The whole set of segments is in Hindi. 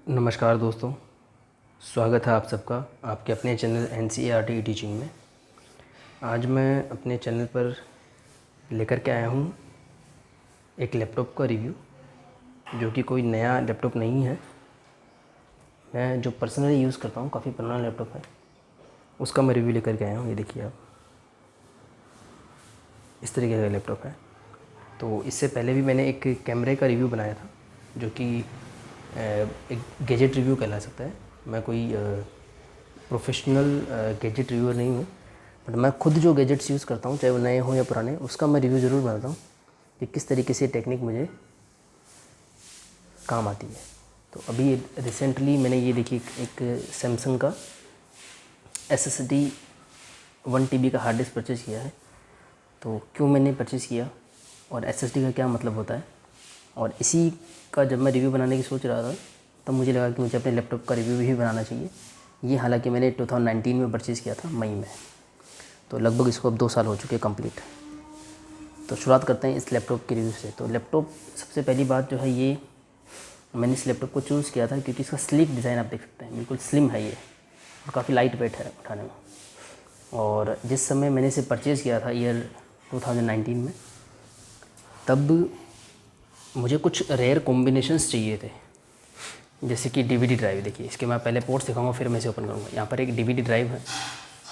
नमस्कार दोस्तों, स्वागत है आप सबका आपके अपने चैनल NCERT टीचिंग में। आज मैं अपने चैनल पर लेकर के आया हूँ एक लैपटॉप का रिव्यू, जो कि कोई नया लैपटॉप नहीं है। मैं जो पर्सनली यूज़ करता हूँ, काफ़ी पुराना लैपटॉप है, उसका मैं रिव्यू लेकर के आया हूँ। ये देखिए आप, इस तरीके का लैपटॉप है। तो इससे पहले भी मैंने एक कैमरे का रिव्यू बनाया था, जो कि एक गैजेट रिव्यू कहला सकता है। मैं कोई प्रोफेशनल गैजेट रिव्यूअर नहीं हूँ, बट मैं खुद जो गैजेट्स यूज़ करता हूँ, चाहे वो नए हों या पुराने, उसका मैं रिव्यू ज़रूर बनाता हूँ कि किस तरीके से टेक्निक मुझे काम आती है। तो अभी रिसेंटली मैंने ये देखी एक सैमसंग का SSD 1 TB का हार्ड डिस्क परचेज़ किया है। तो क्यों मैंने परचेज़ किया और SSD का क्या मतलब होता है, और इसी का जब मैं रिव्यू बनाने की सोच रहा था, तब मुझे लगा कि मुझे अपने लैपटॉप का रिव्यू भी बनाना चाहिए। ये हालांकि मैंने 2019 में परचेज़ किया था, मई में। तो लगभग इसको अब 2 साल हो चुके हैं कंप्लीट। तो शुरुआत करते हैं इस लैपटॉप के रिव्यू से। तो लैपटॉप, सबसे पहली बात जो है, ये मैंने इस लैपटॉप को चूज़ किया था क्योंकि इसका स्लीक डिज़ाइन आप देख सकते हैं, बिल्कुल स्लिम है ये, और काफ़ी लाइट वेट है उठाने में। और जिस समय मैंने इसे परचेज़ किया था, ईयर 2019 में, तब मुझे कुछ रेयर कॉम्बिनेशंस चाहिए थे, जैसे कि DVD ड्राइव। देखिए, इसके मैं पहले पोर्ट्स दिखाऊंगा, फिर मैं इसे ओपन करूँगा। यहाँ पर एक DVD ड्राइव है,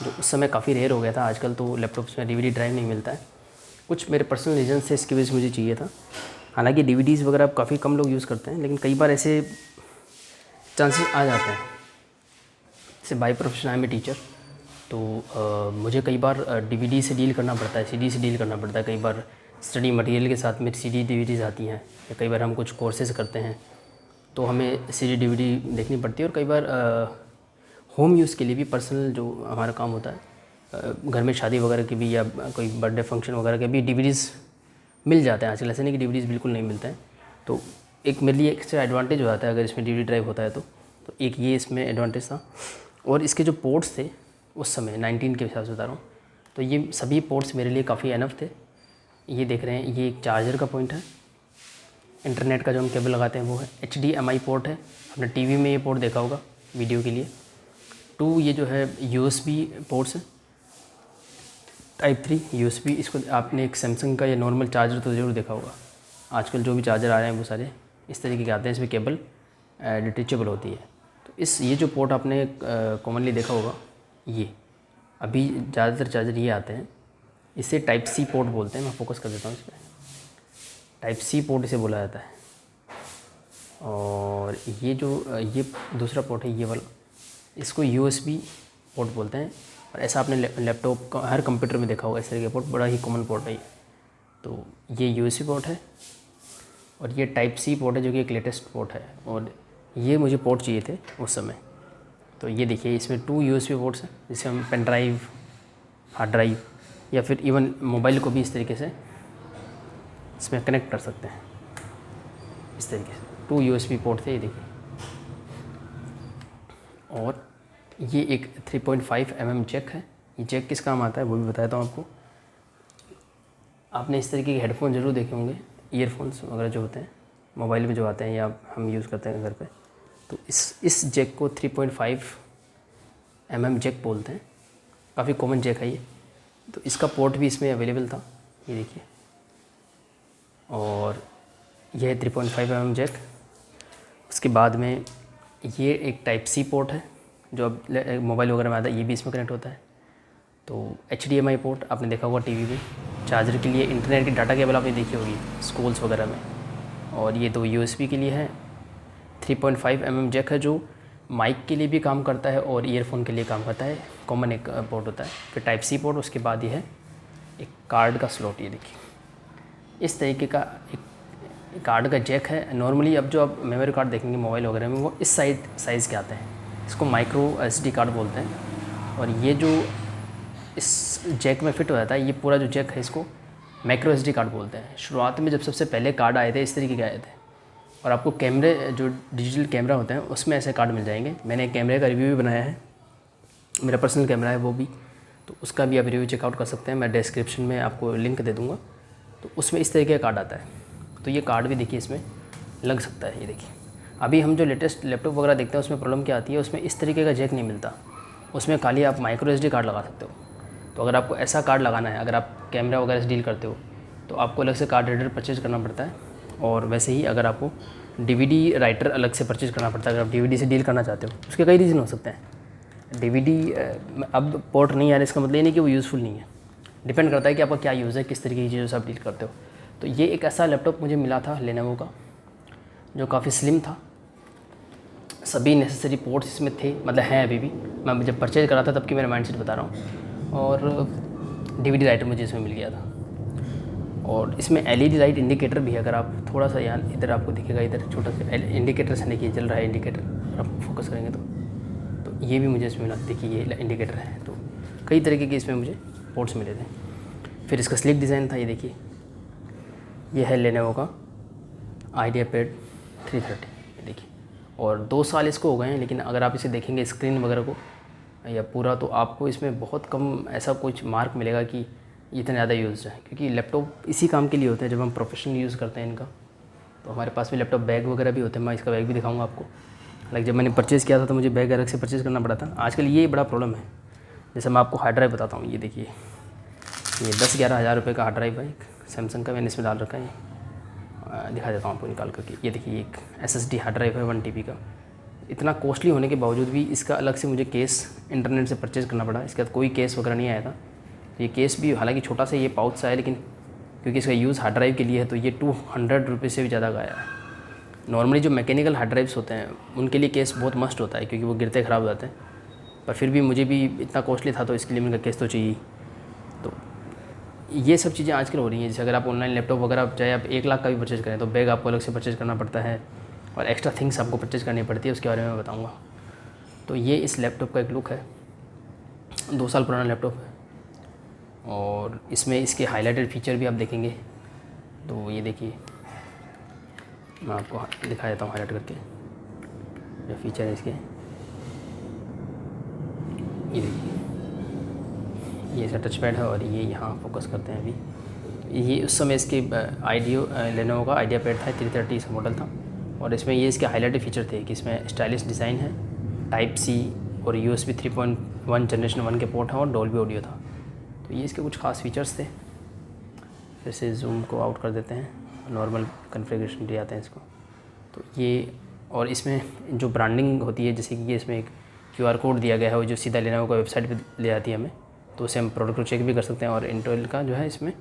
जो उस समय काफ़ी रेयर हो गया था। आजकल तो लैपटॉप्स में DVD ड्राइव नहीं मिलता है। कुछ मेरे पर्सनल रीजन से इसकी वजह से मुझे चाहिए था। हालांकि DVDs वगैरह अब काफ़ी कम लोग यूज़ करते हैं, लेकिन कई बार ऐसे चांसेस आ जाते हैं। जैसे by profession I am a teacher, तो मुझे कई बार DVD से डील करना पड़ता है, CD से डील करना पड़ता है। कई बार स्टडी मटेरियल के साथ मेरी CD DVDs आती हैं, या कई बार हम कुछ कोर्सेज़ करते हैं तो हमें CD DVD देखनी पड़ती है। और कई बार होम यूज़ के लिए भी, पर्सनल जो हमारा काम होता है, घर में शादी वगैरह के भी या कोई बर्थडे फंक्शन वगैरह के भी DVDs मिल जाते हैं आजकल। ऐसे नहीं कि DVDs बिल्कुल नहीं मिलते हैं। तो एक मेरे लिए एक्स्ट्रा एडवांटेज हो जाता है अगर इसमें DVD ड्राइव होता है तो एक ये इसमें एडवांटेज था। और इसके जो पोर्ट्स थे उस समय 19 के हिसाब से बता रहा हूँ, तो ये सभी पोर्ट्स मेरे लिए काफ़ी एनफ थे। ये देख रहे हैं, ये एक चार्जर का पॉइंट है, इंटरनेट का जो हम केबल लगाते हैं वो है, HDMI पोर्ट है, आपने टीवी में ये पोर्ट देखा होगा वीडियो के लिए। 2 ये जो है USB पोर्ट्स है, Type 3 USB। इसको आपने एक सैमसंग का या नॉर्मल चार्जर तो ज़रूर देखा होगा। आजकल जो भी चार्जर आ रहे हैं वो सारे इस तरीके के आते हैं, इसमें केबल डिटेचेबल होती है। तो ये जो पोर्ट आपने कॉमनली देखा होगा, ये अभी ज़्यादातर चार्जर ये आते हैं। इसे Type C पोर्ट बोलते हैं। मैं फोकस कर देता हूँ इस पर। Type C पोर्ट इसे बोला जाता है। और ये जो ये दूसरा पोर्ट है, ये वाला, इसको USB पोर्ट बोलते हैं। और ऐसा आपने लैपटॉप का हर कंप्यूटर में देखा होगा, इस तरह का पोर्ट बड़ा ही कॉमन पोर्ट है ये। तो ये USB पोर्ट है, और ये Type C पोर्ट है, जो कि एक लेटेस्ट पोर्ट है। और ये मुझे पोर्ट चाहिए थे उस समय। तो ये देखिए, इसमें 2 USB पोर्ट्स हैं, जिससे हम पेन ड्राइव, हार्ड ड्राइव, या फिर इवन मोबाइल को भी इस तरीके से इसमें कनेक्ट कर सकते हैं। इस तरीके से 2 USB पोर्ट थे, ये देखिए। और ये एक 3.5 mm जैक है। ये जैक किस काम आता है वो भी बताता हूँ आपको। आपने इस तरीके के हेडफोन ज़रूर देखे होंगे, ईयरफोन्स वगैरह जो होते हैं मोबाइल में जो आते हैं, या हम यूज़ करते हैं घर पे। तो इस जैक को 3.5 mm जैक बोलते हैं। काफ़ी कॉमन जैक है ये। तो इसका पोर्ट भी इसमें अवेलेबल था, ये देखिए। और यह है 3.5 mm जैक। उसके बाद में ये एक Type C पोर्ट है, जो अब मोबाइल वगैरह में आता है, ये भी इसमें कनेक्ट होता है। तो HDMI पोर्ट आपने देखा होगा टीवी में। चार्जर के लिए इंटरनेट की डाटा केबल आपने देखी होगी स्कूल्स वगैरह में। और ये 2 USB के लिए है। 3.5 mm जैक है, जो माइक के लिए भी काम करता है और ईयरफोन के लिए काम करता है। कॉमन एक पोर्ट होता है। फिर Type C पोर्ट, उसके बाद ये है एक कार्ड का स्लॉट। ये देखिए, इस तरीके का एक कार्ड का जैक है। नॉर्मली अब जो आप मेमोरी कार्ड देखेंगे मोबाइल वगैरह में, वो इस साइज़ के आते हैं। इसको माइक्रो SD कार्ड बोलते हैं। और ये जो इस जैक में फिट हो जाता है, ये पूरा जो जैक है, इसको माइक्रो SD कार्ड बोलते हैं। शुरुआत में जब सबसे पहले कार्ड आए थे, इस तरीके के आए थे। और आपको कैमरे, जो डिजिटल कैमरा होते हैं, उसमें ऐसे कार्ड मिल जाएंगे। मैंने एक कैमरे का रिव्यू भी बनाया है, मेरा पर्सनल कैमरा है वो भी, तो उसका भी आप रिव्यू चेकआउट कर सकते हैं। मैं डिस्क्रिप्शन में आपको लिंक दे दूँगा। तो उसमें इस तरीके का कार्ड आता है। तो ये कार्ड भी देखिए इसमें लग सकता है, ये देखिए। अभी हम जो लेटेस्ट लैपटॉप वगैरह देखते हैं उसमें प्रॉब्लम क्या आती है, उसमें इस तरीके का जैक नहीं मिलता, उसमें खाली आप माइक्रो SD कार्ड लगा सकते हो। तो अगर आपको ऐसा कार्ड लगाना है, अगर आप कैमरा वगैरह से डील करते हो तो आपको अलग से कार्ड रीडर परचेज करना पड़ता है। और वैसे ही अगर आपको DVD राइटर अलग से परचेज करना पड़ता है। अगर आप DVD से डील करना चाहते हो, उसके कई रीज़न हो सकते हैं। DVD अब पोर्ट नहीं आ रहा, इसका मतलब ये नहीं कि वो यूज़फुल नहीं है, डिपेंड करता है कि आपका क्या यूज़ है, किस तरीके की चीज़ों से आप डील करते हो। तो ये एक ऐसा लैपटॉप मुझे मिला था लेनोवो का, जो काफ़ी स्लिम था, सभी नेसेसरी पोर्ट्स इसमें थे, मतलब हैं अभी भी। मैं जब परचेज करा था तब की मेरा माइंडसेट बता रहा हूँ। और DVD राइटर मुझे इसमें मिल गया था। और इसमें LED लाइट इंडिकेटर भी है। अगर आप थोड़ा सा यहाँ इधर आपको दिखेगा, इधर छोटा सा इंडिकेटर से देखिए जल रहा है इंडिकेटर, आप फोकस करेंगे तो ये भी मुझे इसमें मिला। देखिए ये इंडिकेटर है। तो कई तरीके के इसमें मुझे पोर्ट्स मिले थे। फिर इसका स्लिक डिज़ाइन था, ये देखिए, ये है लेनोवो का आइडियापैड 330, ये देखिए। और 2 साल इसको हो गए हैं, लेकिन अगर आप इसे देखेंगे स्क्रीन वगैरह को या पूरा, तो आपको इसमें बहुत कम ऐसा कुछ मार्क मिलेगा कि इतना ज़्यादा यूज़ है। क्योंकि लैपटॉप इसी काम के लिए होते हैं जब हम प्रोफेशनल यूज़ करते हैं इनका। तो हमारे पास भी लैपटॉप बैग वगैरह भी होते हैं, मैं इसका बैग भी दिखाऊंगा आपको। लाइक जब मैंने परचेज़ किया था तो मुझे बैग अलग से परचेज़ करना पड़ा था। आजकल ये बड़ा प्रॉब्लम है। जैसे मैं आपको हार्ड ड्राइव बताता हूँ, ये देखिए, ये 10-11 हज़ार रुपये का हार्ड ड्राइव है, एक सैमसंग का, मैंने इसमें डाल रखा है। दिखा देता हूँ आपको निकाल करके। ये देखिए, एक SSD हार्ड ड्राइव है 1 TB का। इतना कॉस्टली होने के बावजूद भी इसका अलग से मुझे केस इंटरनेट से परचेज़ करना पड़ा। इसके बाद कोई केस वगैरह नहीं आया था। ये केस भी हालांकि छोटा सा ये पाउच सा है, लेकिन क्योंकि इसका यूज़ हार्ड ड्राइव के लिए है तो ये 200 रुपये से भी ज़्यादा का आया है। नॉर्मली जो मैकेनिकल हार्ड ड्राइव्स होते हैं उनके लिए केस बहुत मस्ट होता है, क्योंकि वो गिरते ख़राब हो जाते हैं। पर फिर भी मुझे भी इतना कॉस्टली था तो इसके लिए मेरा केस तो चाहिए। तो ये सब चीज़ें आजकल हो रही हैं। जैसे अगर आप ऑनलाइन लैपटॉप वगैरह चाहे आप 1 लाख का भी परचेज़ करें तो बैग आपको अलग से परचेज़ करना पड़ता है और एक्स्ट्रा थिंग्स आपको परचेज़ करनी पड़ती है, उसके बारे में मैं बताऊँगा। तो ये इस लैपटॉप का एक लुक है। 2 साल पुराना लैपटॉप है और इसमें इसके हाईलाइटेड फीचर भी आप देखेंगे। तो ये देखिए, मैं आपको दिखा देता हूँ हाईलाइट करके जो फीचर है इसके। ये देखिए, ये इसका टच पैड है और ये यहाँ फोकस करते हैं अभी। ये उस समय इसके लेनोवो का आइडियापैड था, 330 इसका मॉडल था। और इसमें ये इसके हाईलाइटेड फीचर थे कि इसमें स्टाइलिश डिज़ाइन है, Type-C और USB 3.1 जनरेशन 1 के पोर्ट हैं और डॉल्बी ऑडियो था। तो ये इसके कुछ खास फीचर्स थे। फिर से जूम को आउट कर देते हैं, नॉर्मल कॉन्फ़िगरेशन ले आते हैं इसको। तो ये, और इसमें जो ब्रांडिंग होती है, जैसे कि ये इसमें एक QR कोड दिया गया है वो जो सीधा लेनोवो का वेबसाइट पे ले आती है हमें, तो उससे हम प्रोडक्ट को चेक भी कर सकते हैं। और इंटेल का जो है इसमें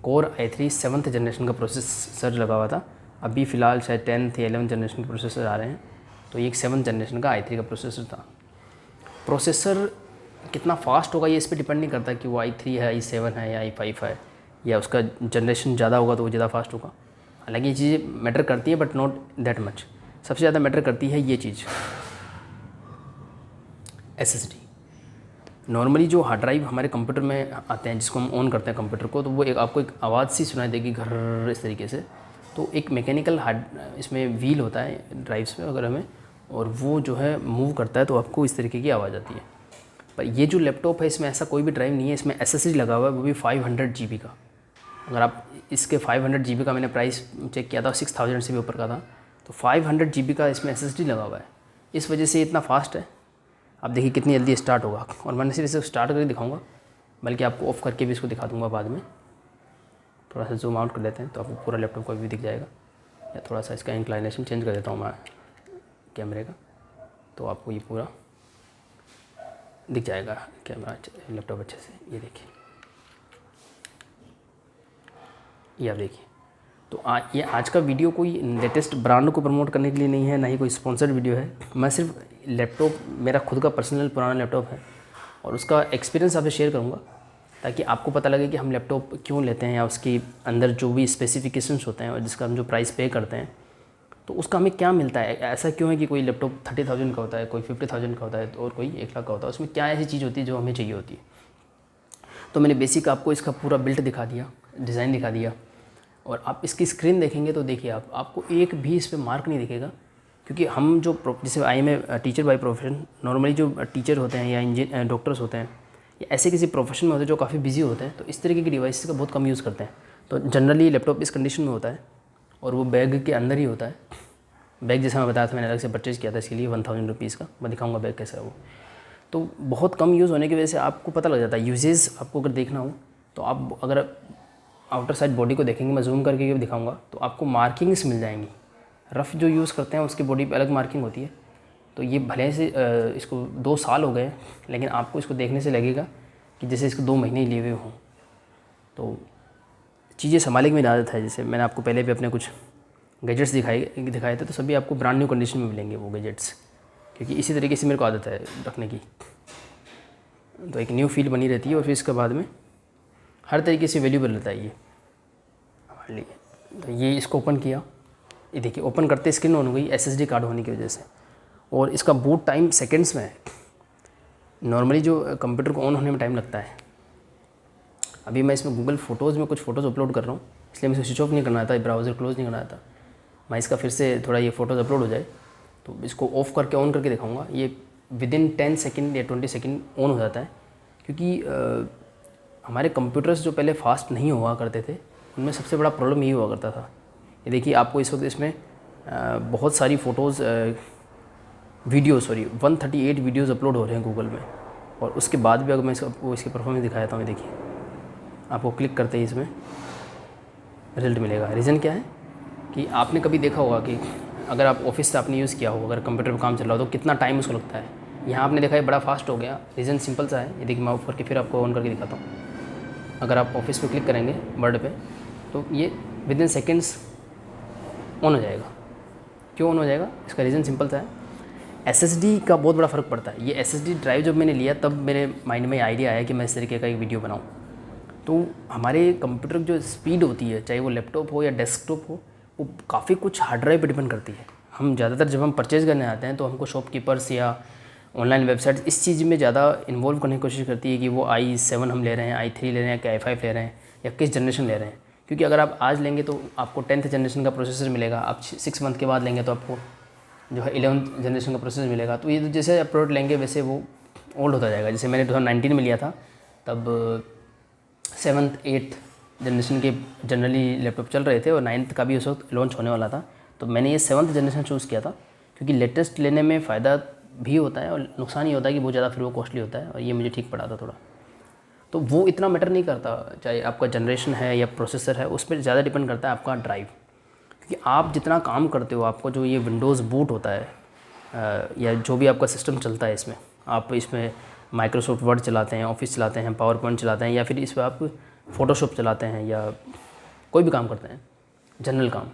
Core i3 7th जनरेशन का प्रोसेसर लगा हुआ था। अभी फ़िलहाल शायद 10th या 11th जनरेशन के प्रोसेसर आ रहे हैं, तो ये एक 7th जनरेशन का i3 का प्रोसेसर था। प्रोसेसर कितना फास्ट होगा ये इस पर डिपेंड नहीं करता कि वो i3 है, i7 है या i5 है, या उसका जनरेशन ज़्यादा होगा तो वो ज़्यादा फास्ट होगा। हालांकि ये चीज़ें मैटर करती है बट नॉट दैट मच। सबसे ज़्यादा मैटर करती है ये चीज़, SSD। नॉर्मली जो हार्ड ड्राइव हमारे कंप्यूटर में आते हैं, जिसको हम ऑन करते हैं कंप्यूटर को, तो वो एक आपको एक आवाज़ सी सुनाई देगी घर इस तरीके से। तो एक मैकेनिकल हार्ड इसमें व्हील होता है ड्राइव्स में वगैरह में, और वो जो है मूव करता है तो आपको इस तरीके की आवाज़ आती है। पर ये जो लैपटॉप है इसमें ऐसा कोई भी ड्राइव नहीं है, इसमें SSD लगा हुआ है, वो भी 500 GB का। अगर आप इसके 500 GB का मैंने प्राइस चेक किया था, 6000 से भी ऊपर का था। तो 500 GB का इसमें SSD लगा हुआ है, इस वजह से इतना फास्ट है। आप देखिए कितनी जल्दी स्टार्ट होगा। और मैंने सिर्फ इसे स्टार्ट करके दिखाऊंगा, बल्कि आपको ऑफ़ करके भी इसको दिखा दूंगा बाद में। थोड़ा सा जूम आउट कर लेते हैं तो आपको पूरा लैपटॉप का व्यू दिख जाएगा। या थोड़ा सा इसका इंक्लाइनेशन चेंज कर देता हूँ मैं कैमरे का, तो आपको ये पूरा दिख जाएगा कैमरा लैपटॉप अच्छे से। ये देखिए, ये आप देखिए। तो ये आज का वीडियो कोई लेटेस्ट ब्रांड को प्रमोट करने के लिए नहीं है, ना ही कोई स्पॉन्सर्ड वीडियो है। मैं सिर्फ लैपटॉप मेरा खुद का पर्सनल पुराना लैपटॉप है और उसका एक्सपीरियंस आपसे शेयर करूँगा, ताकि आपको पता लगे कि हम लैपटॉप क्यों लेते हैं, या उसके अंदर जो भी स्पेसिफिकेशंस होते हैं और जिसका हम जो प्राइस पे करते हैं तो उसका हमें क्या मिलता है। ऐसा क्यों है कि कोई लैपटॉप 30,000 का होता है, कोई 50,000 का होता है और कोई 1 लाख का होता है। उसमें क्या ऐसी चीज़ होती है जो हमें चाहिए होती है। तो मैंने बेसिक आपको इसका पूरा बिल्ट दिखा दिया, डिज़ाइन दिखा दिया। और आप इसकी स्क्रीन देखेंगे तो देखिए आपको एक भी इस पर मार्क नहीं दिखेगा, क्योंकि हम जो जैसे I am a teacher by profession, normally जो टीचर होते हैं या डॉक्टर्स होते हैं या ऐसे किसी प्रोफेशन में होते हैं जो काफ़ी बिजी होते हैं, तो इस तरीके की डिवाइस का बहुत कम यूज़ करते हैं। तो जनरली लैपटॉप इस कंडीशन में होता है और वो बैग के अंदर ही होता है। बैग जैसा मैं बताया था, मैंने अलग से परचेज़ किया था इसके लिए 1000 रुपीज़ का। मैं दिखाऊंगा बैग कैसा है वो। तो बहुत कम यूज़ होने की वजह से आपको पता लग जाता है यूजेज़। आपको अगर देखना हो तो आप अगर आउटर साइड बॉडी को देखेंगे, मैं जूम करके भी दिखाऊंगा, तो आपको मार्किंग्स मिल जाएंगी। रफ़ जो यूज़ करते हैं उसकी बॉडी पे अलग मार्किंग होती है। तो ये भले से इसको 2 साल हो गए, लेकिन आपको इसको देखने से लगेगा कि जैसे इसको 2 महीने ही लिए हुए हों। तो चीज़ें संभालने की मेरी आदत है। जैसे मैंने आपको पहले भी अपने कुछ गैजेट्स दिखाए थे, तो सभी आपको ब्रांड न्यू कंडीशन में मिलेंगे वो गैजेट्स, क्योंकि इसी तरीके से मेरे को आदत है रखने की। तो एक न्यू फील बनी रहती है और फिर इसके बाद में हर तरीके से वैल्यूबल रहता है ये हमारे लिए। तो ये इसको ओपन किया, ये देखिए ओपन करते स्क्रीन ऑन हो गई SSD कार्ड होने की वजह से। और इसका बूट टाइम सेकंड्स में है। नॉर्मली जो कंप्यूटर को ऑन होने में टाइम लगता है, अभी मैं इसमें गूगल फ़ोटोज़ में कुछ फ़ोटोज़ अपलोड कर रहा हूँ, इसलिए मुझे स्विच ऑफ नहीं करना था, ब्राउज़र क्लोज़ नहीं करना था। मैं इसका फिर से थोड़ा ये फ़ोटोज़ अपलोड हो जाए तो इसको ऑफ़ करके ऑन करके दिखाऊंगा। ये विदिन 10 सेकंड या 20 सेकंड ऑन हो जाता है, क्योंकि हमारे कंप्यूटर्स जो पहले फास्ट नहीं हुआ करते थे उनमें सबसे बड़ा प्रॉब्लम यही हुआ करता था। ये देखिए आपको इस वक्त इसमें बहुत सारी फ़ोटोज़ 138 वीडियोज़ अपलोड हो रहे हैं गूगल में। और उसके बाद भी अगर मैं आपको इसकी परफॉर्मेंस दिखाया था, मैं देखिए आपको क्लिक करते ही इसमें रिज़ल्ट मिलेगा। रीज़न क्या है कि आपने कभी देखा होगा कि अगर आप ऑफिस से आपने यूज़ किया हो, अगर कंप्यूटर पर काम चल रहा हो तो कितना टाइम उसको लगता है। यहाँ आपने देखा है बड़ा फास्ट हो गया। रीज़न सिंपल सा है, ये देखिए मैं ऑफ करके फिर आपको ऑन करके दिखाता हूँ। अगर आप ऑफिस पे क्लिक करेंगे वर्ड पे, तो ये विदिन सेकेंड्स ऑन हो जाएगा। क्यों ऑन हो जाएगा, इसका रीज़न सिंपल सा है। SSD का बहुत बड़ा फ़र्क पड़ता है। ये SSD ड्राइव जब मैंने लिया तब मेरे माइंड में आइडिया आया कि मैं इस तरीके का एक वीडियो बनाऊँ। तो हमारे कंप्यूटर की जो स्पीड होती है, चाहे वो लैपटॉप हो या डेस्कटॉप हो, वो काफ़ी कुछ हार्ड ड्राइव पर डिपेंड करती है। हम ज़्यादातर जब हम परचेज़ करने आते हैं तो हमको शॉपकीपर्स या ऑनलाइन वेबसाइट इस चीज़ में ज़्यादा इन्वॉल्व करने की कोशिश करती है कि वो i7 हम ले रहे हैं, i3 ले रहे हैं, कि i5 ले रहे हैं, या किस जनरेशन ले रहे हैं। क्योंकि अगर आप आज लेंगे तो आपको 10th जनरेशन का प्रोसेसर मिलेगा, आप 6 मंथ के बाद लेंगे तो आपको जो है 11th जनरेशन का प्रोसेसर मिलेगा। तो ये तो जैसे आप प्रोडक्ट लेंगे वैसे वो ओल्ड होता जाएगा। जैसे मैंने 2019 में लिया था, तब 7th 8th जनरेशन के जनरली लैपटॉप चल रहे थे और 9th का भी उस वक्त लॉन्च होने वाला था। तो मैंने ये 7th जनरेशन चूज़ किया था, क्योंकि लेटेस्ट लेने में फ़ायदा भी होता है और नुकसान ये होता है कि बहुत ज़्यादा फिर वो कॉस्टली होता है, और ये मुझे ठीक पड़ा था थोड़ा। तो वो इतना मैटर नहीं करता, चाहे आपका जनरेशन है या प्रोसेसर है, उस पर ज़्यादा डिपेंड करता है आपका ड्राइव। क्योंकि आप जितना काम करते हो, आपको जो ये विंडोज़ बूट होता है या जो भी आपका सिस्टम चलता है, इसमें आप इसमें माइक्रोसॉफ्ट वर्ड चलाते हैं, ऑफिस चलाते हैं, पावर पॉइंट चलाते हैं, या फिर इस पर आप फ़ोटोशॉप चलाते हैं, या कोई भी काम करते हैं, जनरल काम,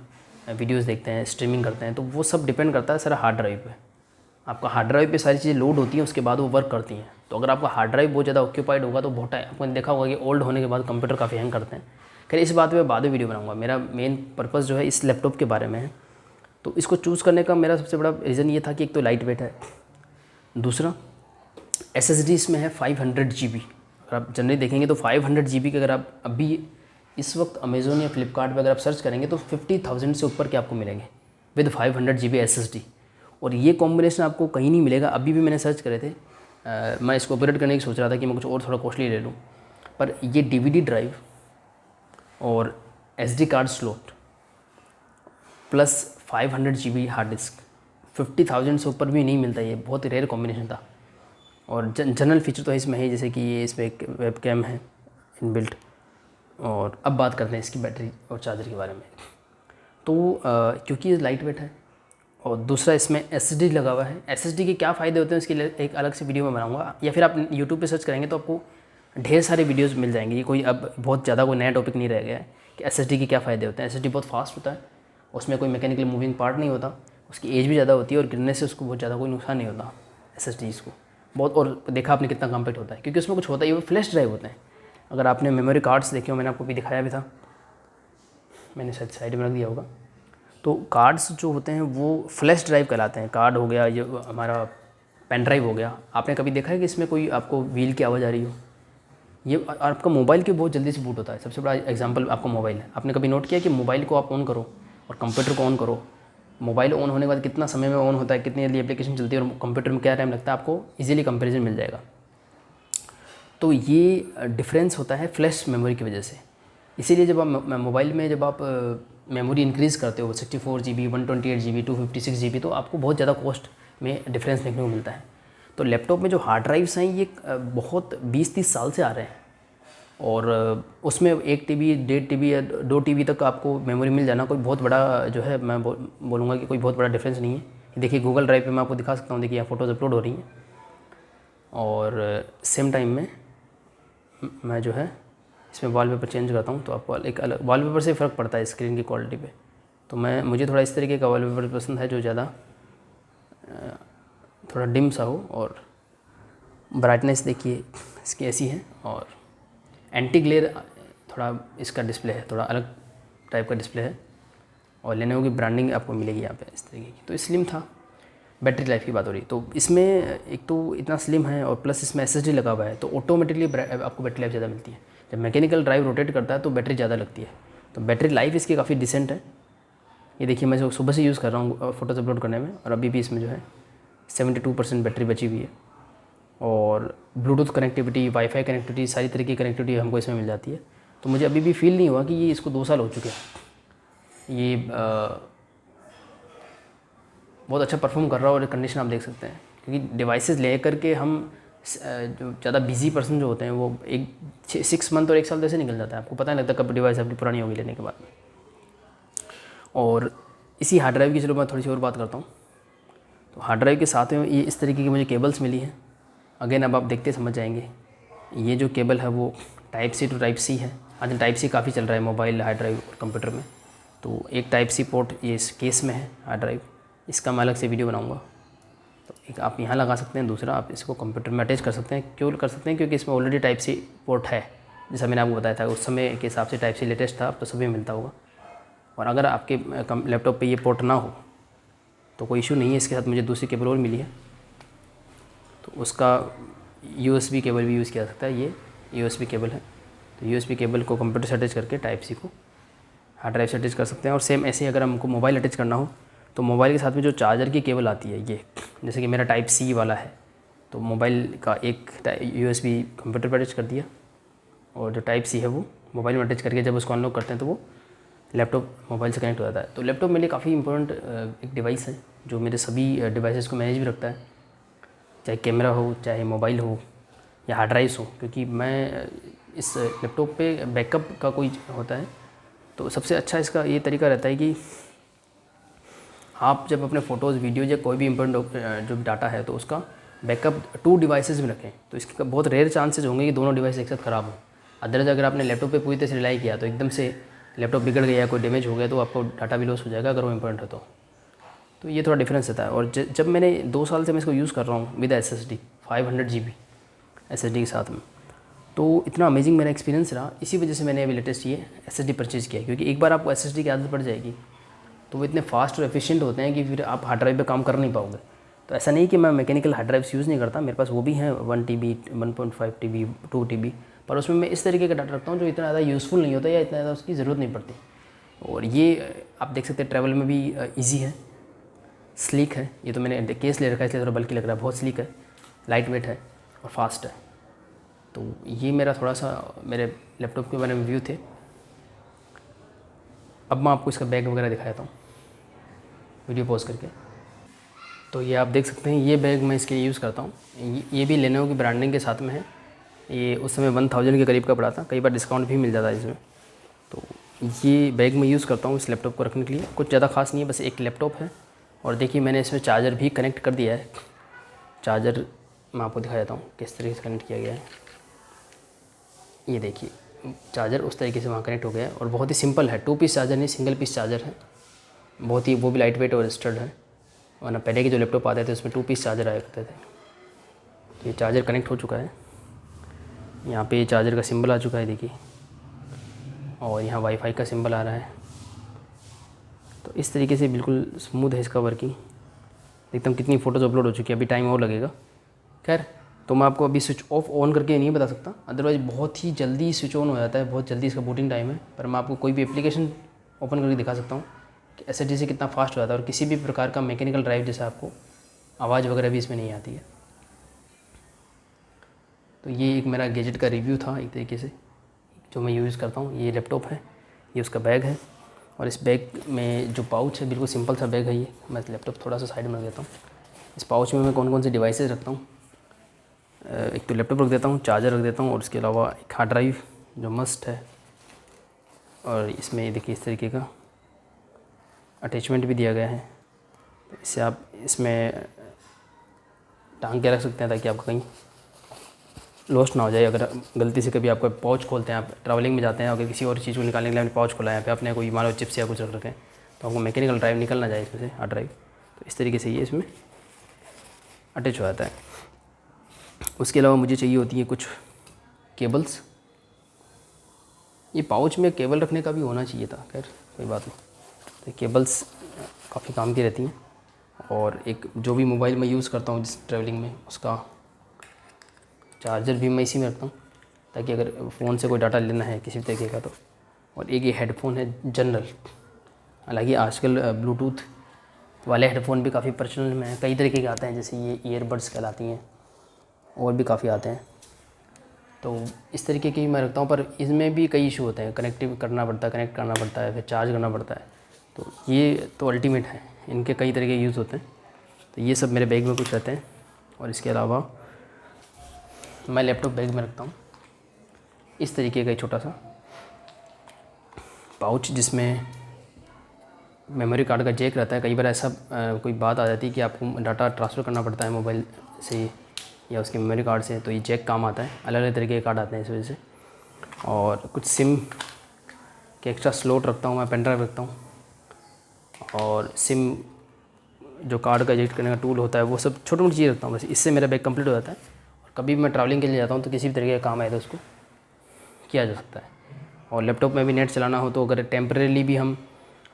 वीडियोज़ देखते हैं, स्ट्रीमिंग करते हैं, तो वो सब डिपेंड करता है सारा हार्ड ड्राइव पे। आपका हार्ड ड्राइव पे सारी चीज़ें लोड होती हैं, उसके बाद वो वर्क करती हैं। तो अगर आपका हार्ड ड्राइव बहुत ज़्यादा ऑक्यूपाइड होगा तो बहुत टाइम, आपने देखा होगा कि ओल्ड होने के बाद कंप्यूटर काफ़ी हैंग करते हैं। खैर इस बात पे बाद में वीडियो बनाऊंगा। मेरा मेन पर्पस जो है इस लैपटॉप के बारे में है। तो इसको चूज़ करने का मेरा सबसे बड़ा रीज़न ये था कि एक तो लाइट वेट है, दूसरा SSD इसमें है 500 GB। अगर आप जनरली देखेंगे तो 500 GB के अगर आप अभी इस वक्त अमेज़ोन या फ्लिपकार्ट पर अगर आप सर्च करेंगे तो 50,000 से ऊपर के आपको मिलेंगे विद 500 GB SSD। और ये कॉम्बिनेशन आपको कहीं नहीं मिलेगा। अभी भी मैंने सर्च करे थे, मैं इसको अपग्रेड करने की सोच रहा था कि मैं कुछ और थोड़ा कॉस्टली ले लूँ, पर ये DVD ड्राइव और SD card slot plus 500 GB hard disk 50,000 से ऊपर भी नहीं मिलता। ये बहुत रेयर कॉम्बिनेशन था। और जनरल फीचर तो इसमें है, जैसे कि ये इसमें एक वेब कैम है इनबिल्ट। और अब बात करते हैं इसकी बैटरी और चार्जर के बारे में। तो क्योंकि ये लाइट वेट है और दूसरा इसमें SSD लगा हुआ है। SSD के क्या फ़ायदे होते हैं इसके लिए एक अलग से वीडियो में बनाऊंगा, या फिर आप यूट्यूब पे सर्च करेंगे तो आपको ढेर सारे वीडियोस मिल जाएंगे। ये कोई अब बहुत ज़्यादा कोई नया टॉपिक नहीं रह गया है कि SSD के क्या फ़ायदे होते हैं। SSD बहुत फास्ट होता है, उसमें कोई मैकेनिकल मूविंग पार्ट नहीं होता, उसकी एज भी ज़्यादा होती है और गिरने से उसको बहुत ज़्यादा कोई नुकसान नहीं होता SSD को बहुत। और देखा आपने कितना कॉम्पैक्ट होता है, क्योंकि उसमें कुछ होता है, वो फ्लैश ड्राइव होते हैं। अगर आपने मेमोरी कार्ड्स देखे हो, मैंने आपको भी दिखाया भी था, मैंने शायद साइड में रख दिया होगा। तो कार्ड्स जो होते हैं वो फ्लैश ड्राइव कहलाते हैं। कार्ड हो गया, ये हमारा पेन ड्राइव हो गया। आपने कभी देखा है कि इसमें कोई आपको व्हील की आवाज़ आ रही हो? ये आपका मोबाइल के बहुत जल्दी से बूट होता है। सबसे बड़ा एग्जांपल आपका मोबाइल है। आपने कभी नोट किया कि मोबाइल को आप ऑन करो और कंप्यूटर को ऑन करो, मोबाइल ऑन होने के बाद कितना समय में ऑन होता है, कितनी जल्दी एप्लीकेशन चलती है, और कंप्यूटर में क्या टाइम लगता है, आपको ईजिली कंपेरिजन मिल जाएगा। तो ये डिफरेंस होता है फ्लैश मेमोरी की वजह से। इसीलिए जब आप मोबाइल में जब आप मेमोरी इंक्रीज़ करते हो 64 GB, 128 GB, 256 GB, तो आपको बहुत ज़्यादा कॉस्ट में डिफरेंस देखने को मिलता है। तो लैपटॉप में जो हार्ड ड्राइव्स हैं ये बहुत 20-30 साल से आ रहे हैं, और उसमें 1 TB, 1.5 TB या 2 TB तक आपको मेमोरी मिल जाना कोई बहुत बड़ा जो है, मैं बोलूँगा कि कोई बहुत बड़ा डिफरेंस नहीं है। देखिए गूगल ड्राइव पे मैं आपको दिखा सकता हूँ, देखिए यहाँ फ़ोटोज़ अपलोड हो रही हैं, और सेम टाइम में मैं जो है इसमें वॉलपेपर चेंज करता हूँ तो आपको एक अलग वॉलपेपर से फ़र्क पड़ता है स्क्रीन की क्वालिटी पे। तो मुझे थोड़ा इस तरीके का वॉलपेपर पसंद है जो ज़्यादा थोड़ा डिम सा हो, और ब्राइटनेस देखिए इसकी ऐसी है, और एंटी ग्लेयर थोड़ा इसका डिस्प्ले है, थोड़ा अलग टाइप का डिस्प्ले है, और लेनोवो की ब्रांडिंग आपको मिलेगी यहाँ पे इस तरीके की। तो स्लिम था। बैटरी लाइफ की बात हो रही, तो इसमें एक तो इतना स्लिम है और प्लस इसमें SSD लगा हुआ है, तो ऑटोमेटिकली आपको बैटरी लाइफ ज़्यादा मिलती है। जब मैकेनिकल ड्राइव रोटेट करता है तो बैटरी ज़्यादा लगती है, तो बैटरी लाइफ इसकी काफ़ी डिसेंट है। ये देखिए मैं सुबह से यूज़ कर रहा हूँ फ़ोटोज़ अपलोड करने में, और अभी भी इसमें जो है 72% बैटरी बची हुई है, और ब्लूटूथ कनेक्टिविटी, वाईफाई कनेक्टिविटी, सारी तरह की कनेक्टिविटी हमको इसमें मिल जाती है। तो मुझे अभी भी फील नहीं हुआ कि ये इसको 2 साल हो चुके हैं। ये बहुत अच्छा परफॉर्म कर रहा है, और कंडीशन आप देख सकते हैं, क्योंकि डिवाइसेस ले करके हम जो ज़्यादा बिजी पर्सन जो होते हैं वो 6 मंथ और 1 साल तो ऐसे निकल जाता है, आपको पता नहीं लगता कब डिवाइस अपनी पुरानी होगी लेने के बाद में। और इसी हार्ड ड्राइव की चलो मैं थोड़ी सी और बात करता हूँ। तो हार्ड ड्राइव के साथ में ये इस तरीके की मुझे केबल्स मिली हैं। अगेन अब आप देखते समझ जाएंगे, ये जो केबल है वो type C to type C है। आजकल टाइप सी काफ़ी चल रहा है मोबाइल, हार्ड ड्राइव और कंप्यूटर में। तो एक टाइप सी पोर्ट ये इस केस में है हार्ड ड्राइव, इसका मैं अलग से वीडियो बनाऊंगा। तो एक आप यहाँ लगा सकते हैं, दूसरा आप इसको कंप्यूटर में अटैच कर सकते हैं। क्यों कर सकते हैं? क्योंकि इसमें ऑलरेडी टाइप सी पोर्ट है, जैसा मैंने आपको बताया था। उस समय के हिसाब से टाइप सी लेटेस्ट था, अब तो सभी मिलता होगा। और अगर आपके लैपटॉप पे ये पोर्ट ना हो तो कोई इशू नहीं है, इसके साथ मुझे दूसरी केबल और मिली है, तो उसका USB केबल भी यूज़ किया जा सकता है। ये USB केबल है, तो USB केबल को कंप्यूटर से अटैच करके टाइप सी को हार्ड ड्राइव से अटैच कर सकते हैं। और सेम ऐसे ही अगर हमको मोबाइल अटैच करना हो तो मोबाइल के साथ में जो चार्जर की केबल आती है, ये जैसे कि मेरा टाइप सी वाला है, तो मोबाइल का एक USB कंप्यूटर पर अटैच कर दिया, और जो टाइप सी है वो मोबाइल में अटैच करके जब उसको अनलॉक करते हैं तो वो लैपटॉप मोबाइल से कनेक्ट हो जाता है। तो लैपटॉप मेरे लिए काफ़ी इंपॉर्टेंट एक डिवाइस है, जो मेरे सभी डिवाइसेस को मैनेज भी रखता है, चाहे कैमरा हो, चाहे मोबाइल हो, या हार्ड ड्राइव्स हो। क्योंकि मैं इस लैपटॉप पे बैकअप का कोई होता है, तो सबसे अच्छा इसका ये तरीका रहता है कि आप जब अपने फ़ोटोज़, वीडियोज़ या कोई भी इंपॉर्टेंट जो डाटा है तो उसका बैकअप 2 डिवाइसेस में रखें। तो इसके बहुत रेयर चांसेस होंगे कि दोनों डिवाइस एक साथ ख़राब हो। अदरवाइज अगर आपने लैपटॉप पे पूरी तरह से रिलाई किया तो एकदम से लैपटॉप बिगड़ गया, कोई डैमेज हो गया, तो आपको डाटा भी लॉस हो जाएगा अगर वो इंपॉर्टेंट है तो ये थोड़ा डिफरेंस रहता है। और जब मैंने 2 साल से मैं इसको यूज़ कर रहा हूँ विद SSD 500 GB SSD के साथ में, तो इतना अमेजिंग मेरा एक्सपीरियंस रहा। इसी वजह से मैंने अभी लेटेस्ट ये SSD परचेज़ किया, क्योंकि एक बार आपको SSD की आदत पड़ जाएगी तो वो इतने फास्ट और एफिशिएंट होते हैं कि फिर आप हार्ड ड्राइव पे काम कर नहीं पाओगे। तो ऐसा नहीं कि मैं मैकेनिकल हार्ड ड्राइव्स यूज़ नहीं करता, मेरे पास वो भी हैं 1 TB, 1.5 TB, 2 TB, पर उसमें मैं इस तरीके का डाटा रखता हूँ जो इतना ज़्यादा यूज़फुल नहीं होता या इतना ज़्यादा उसकी ज़रूरत नहीं पड़ती। और ये आप देख सकते हैं ट्रैवल में भी ईजी है, स्लीक है। ये तो मैंने केस ले रखा है इसलिए थोड़ा बल्कि लग रहा है, बहुत स्लीक है, लाइट वेट है और फास्ट है। तो ये मेरा थोड़ा सा मेरे लैपटॉप के बारे में व्यू थे। अब मैं आपको इसका बैग वगैरह दिखाता हूँ वीडियो पॉज करके। तो ये आप देख सकते हैं, ये बैग मैं इसके लिए यूज़ करता हूँ। ये भी लेनोवो की ब्रांडिंग के साथ में है। ये उस समय 1000 के करीब का पड़ा था, कई बार डिस्काउंट भी मिल जाता है इसमें। तो ये बैग मैं यूज़ करता हूँ इस लैपटॉप को रखने के लिए। कुछ ज़्यादा खास नहीं है, बस एक लैपटॉप है। और देखिए मैंने इसमें चार्जर भी कनेक्ट कर दिया है। चार्जर मैं आपको दिखा देता हूँ किस तरीके से कनेक्ट किया गया है। ये देखिए चार्जर उस तरीके से वहाँ कनेक्ट हो गया है, और बहुत ही सिंपल है। 2 पीस चार्जर नहीं, सिंगल पीस चार्जर है। बहुत ही, वो भी लाइट वेट और स्टड है, वरना पहले के जो लैपटॉप आते थे उसमें 2 पीस चार्जर आया करते थे। तो ये चार्जर कनेक्ट हो चुका है, यहाँ पे चार्जर का सिंबल आ चुका है देखिए, और यहाँ वाईफाई का सिंबल आ रहा है। तो इस तरीके से बिल्कुल स्मूथ है इसका वर्किंग। एकदम कितनी फ़ोटोज़ अपलोड हो चुकी है, अभी टाइम और लगेगा। खैर, तो मैं आपको अभी स्विच ऑफ ऑन करके नहीं बता सकता, अदरवाइज़ बहुत ही जल्दी स्विच ऑन हो जाता है, बहुत जल्दी इसका बूटिंग टाइम है। पर मैं आपको कोई भी एप्लीकेशन ओपन करके दिखा सकता हूँ कि SSD से कितना फास्ट हो जाता है, और किसी भी प्रकार का मैकेनिकल ड्राइव जैसा आपको आवाज़ वगैरह भी इसमें नहीं आती है। तो ये एक मेरा गैजेट का रिव्यू था एक तरीके से, जो मैं यूज़ करता हूँ। ये लैपटॉप है, ये उसका बैग है, और इस बैग में जो पाउच है बिल्कुल सिंपल सा बैग है ये। मैं लैपटॉप थोड़ा सा साइड में रख देता हूँ। इस पाउच में मैं कौन कौन से डिवाइसेस रखता हूँ, एक तो लैपटॉप रख देता हूँ, चार्जर रख देता हूँ और उसके अलावा एक हार्ड ड्राइव जो मस्ट है। और इसमें देखिए इस तरीके का अटैचमेंट भी दिया गया है, तो इससे आप इसमें टांग के रख सकते हैं ताकि आपका कहीं लॉस्ट ना हो जाए। अगर गलती से कभी आपका पाउच खोलते हैं, आप ट्रैवलिंग में जाते हैं, अगर किसी और चीज़ को निकालने के लिए आपने पाउच खोला है, यहाँ पे आपने कोई मान लो चिप्स या कुछ रख रखे हैं, तो आपको मैकेनिकल ड्राइव निकलना जाए इसमें से, हार्ड ड्राइव, तो इस तरीके से ये इसमें अटैच हो जाता है। उसके अलावा मुझे चाहिए होती है कुछ केबल्स। ये पाउच में केबल रखने का भी होना चाहिए था, खैर कोई बात नहीं। तो केबल्स काफ़ी काम की रहती हैं। और एक जो भी मोबाइल मैं यूज़ करता हूँ जिस ट्रैवलिंग में, उसका चार्जर भी मैं इसी में रखता हूँ ताकि अगर फ़ोन से कोई डाटा लेना है किसी तरीके का तो। और एक ये हेडफोन है जनरल, हालांकि आजकल ब्लूटूथ वाले हेडफोन भी काफ़ी प्रचलन में हैं, कई तरीके के आते हैं, जैसे ये ईयरबड्स कहलाती हैं और भी काफ़ी आते हैं। तो इस तरीके की मैं रखता हूँ, पर इसमें भी कई इशू होते हैं, कनेक्ट करना पड़ता है, फिर चार्ज करना पड़ता है। तो ये तो अल्टीमेट है, इनके कई तरह के यूज़ होते हैं। तो ये सब मेरे बैग में कुछ रहते हैं। और इसके अलावा मैं लैपटॉप बैग में रखता हूँ इस तरीके का एक छोटा सा पाउच, जिसमें मेमोरी कार्ड का जैक रहता है। कई बार ऐसा कोई बात आ जाती है कि आपको डाटा ट्रांसफ़र करना पड़ता है मोबाइल से या उसके मेमोरी कार्ड से, तो ये जैक काम आता है। अलग अलग तरीके के कार्ड आते हैं इस वजह से। और कुछ सिम के एक्स्ट्रा स्लॉट रखता हूँ मैं, पेन ड्राइव रखता हूँ, और सिम जो कार्ड का एडिट करने का टूल होता है, वो सब छोटी मोटी चीज़ रखता हूँ। बस इससे मेरा बैग कंप्लीट हो जाता है। और कभी मैं ट्रैवलिंग के लिए जाता हूँ तो किसी भी तरीके का काम आए तो उसको किया जा सकता है। और लैपटॉप में भी नेट चलाना हो तो अगर टेम्परेली भी हम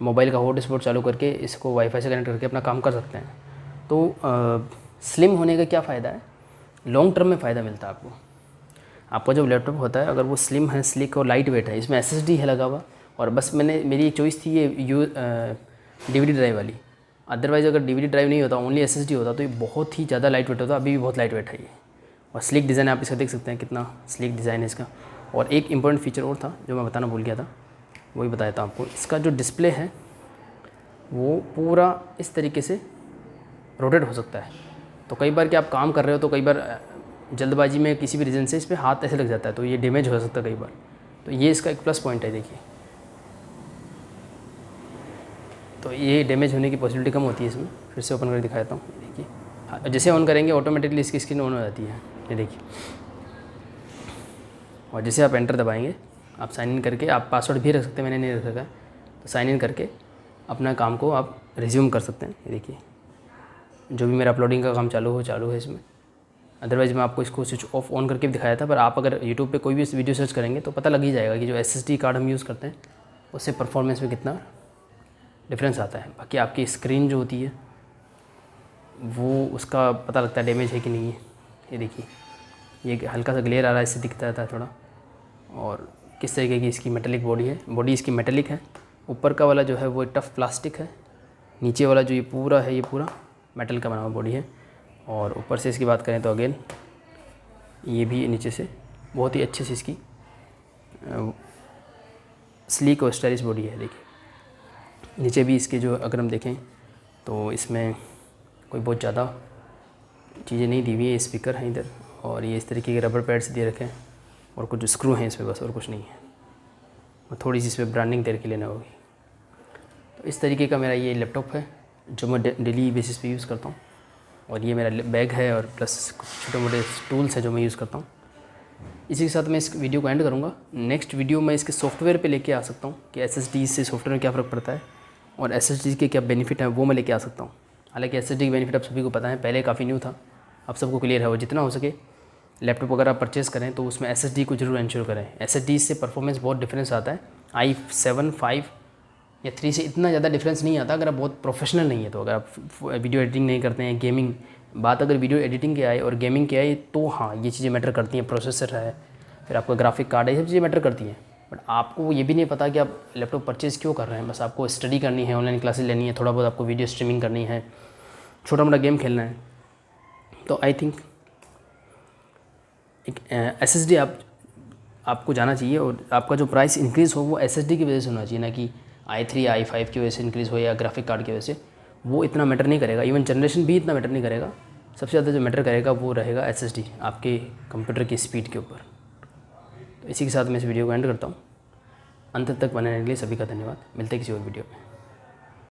मोबाइल का हॉटस्पॉट चालू करके इसको वाईफाई से कनेक्ट करके अपना काम कर सकते हैं। तो स्लिम होने का क्या फ़ायदा है, लॉन्ग टर्म में फ़ायदा मिलता है आपको। आपका जब लैपटॉप होता है अगर वो स्लिम है, स्लिक और लाइट वेट है, इसमें एसएसडी है लगा हुआ, और बस मेरी एक चॉइस थी ये डीवीडी ड्राइव वाली। अदरवाइज़ अगर डीवीडी ड्राइव नहीं होता, ओनली एसएसडी होता, तो ये बहुत ही ज़्यादा लाइट वेट होता। अभी भी बहुत लाइट वेट है ये, और स्लिक डिज़ाइन आप इसका देख सकते हैं, कितना स्लिक डिज़ाइन है इसका। और एक इम्पॉर्टेंट फीचर और था जो मैं बताना भूल गया था, वही बताया था आपको। इसका जो डिस्प्ले है वो पूरा इस तरीके से रोटेट हो सकता है। तो कई बार कि आप काम कर रहे हो तो कई बार जल्दबाजी में किसी भी रीज़न से इस पर हाथ ऐसे लग जाता है, तो ये डैमेज हो सकता है कई बार। तो ये इसका एक प्लस पॉइंट है, देखिए। तो ये डैमेज होने की पॉसिबिलिटी कम होती है इसमें। फिर से ओपन करके दिखा देता हूँ, देखिए। जैसे ऑन करेंगे ऑटोमेटिकली इसकी स्क्रीन ऑन हो जाती है, ये देखिए। और जैसे आप एंटर दबाएंगे, आप साइन इन करके, आप पासवर्ड भी रख सकते हैं, मैंने नहीं रख रखा है, तो साइन इन करके अपना काम को आप रिज्यूम कर सकते हैं। ये देखिए, जो भी मेरा अपलोडिंग का काम चालू है इसमें। अदरवाइज़ मैं आपको इसको स्विच ऑफ ऑन करके भी दिखाया था, पर आप अगर यूट्यूब पे कोई भी वीडियो सर्च करेंगे तो पता लग ही जाएगा कि जो एसएसडी कार्ड हम यूज़ करते हैं उससे परफॉर्मेंस में कितना डिफरेंस आता है। बाकी आपकी स्क्रीन जो होती है वो उसका पता लगता है डैमेज है कि नहीं है। ये देखिए, ये हल्का सा ग्लेयर आ रहा है, इससे दिखता रहता है थोड़ा। और किस तरीके की इसकी मेटेलिक बॉडी है, बॉडी इसकी मेटेलिक है। ऊपर का वाला जो है वो टफ़ प्लास्टिक है, नीचे वाला जो ये पूरा है ये पूरा मेटल का बना हुआ बॉडी है। और ऊपर से इसकी बात करें तो अगेन ये भी नीचे से बहुत ही अच्छे से इसकी स्लीक और स्टाइलिश बॉडी है। देखिए नीचे भी इसके जो अगर हम देखें तो इसमें कोई बहुत ज़्यादा चीज़ें नहीं दी हुई है। स्पीकर हैं इधर, और ये इस तरीके के रबर पैड्स दे रखे हैं, और कुछ स्क्रू हैं इसमें, बस और कुछ नहीं है। और थोड़ी सी इसमें ब्रांडिंग दे के लेना होगी। तो इस तरीके का मेरा ये लैपटॉप है जो मैं डेली बेसिस पे यूज़ करता हूँ। और ये मेरा बैग है, और प्लस कुछ छोटे मोटे टूल्स हैं जो मैं यूज़ करता हूँ। इसी के साथ मैं इस वीडियो को एंड करूँगा। नेक्स्ट वीडियो मैं इसके सॉफ्टवेयर पे लेके आ सकता हूँ कि एसएसडी से सॉफ्टवेयर में क्या फ़र्क पड़ता है, और एसएसडी के क्या बेनिफिट हैं वो मैं लेके आ सकता हूँ। हालांकि एसएसडी के बेनिफिट आप सभी को पता है, पहले काफ़ी न्यू था, अब सबको क्लियर है। वो जितना हो सके लैपटॉप अगर आप परचेज़ करें तो उसमें एसएसडी को जरूर इंश्योर करें। एसएसडी से परफॉर्मेंस बहुत डिफरेंस आता है। i7, 5 या 3 से इतना ज़्यादा डिफरेंस नहीं आता अगर आप बहुत प्रोफेशनल नहीं है तो। अगर आप वीडियो एडिटिंग नहीं करते हैं, गेमिंग, बात अगर वीडियो एडिटिंग की आए और गेमिंग की आए तो हाँ ये चीज़ें मैटर करती हैं। प्रोसेसर है, फिर आपका ग्राफिक कार्ड है, ये सब चीज़ें मैटर करती हैं। बट आपको ये भी नहीं पता कि आप लैपटॉप परचेज़ क्यों कर रहे हैं। बस आपको स्टडी करनी है, ऑनलाइन क्लासेस लेनी है, थोड़ा बहुत आपको वीडियो स्ट्रीमिंग करनी है, छोटा मोटा गेम खेलना है, तो आई थिंक एक एसएसडी आपको जाना चाहिए। और आपका जो प्राइस इंक्रीज़ हो वो एसएसडी की वजह से होना चाहिए, ना कि i3 या i5 की वजह से इंक्रीज़ हो या ग्राफिक कार्ड की वजह से, वो इतना मैटर नहीं करेगा। इवन जनरेशन भी इतना मैटर नहीं करेगा। सबसे ज़्यादा जो मैटर करेगा वो रहेगा SSD, आपके कंप्यूटर की स्पीड के ऊपर। तो इसी के साथ मैं इस वीडियो को एंड करता हूँ। अंत तक बनाने के लिए सभी का धन्यवाद। मिलते हैं किसी और वीडियो में।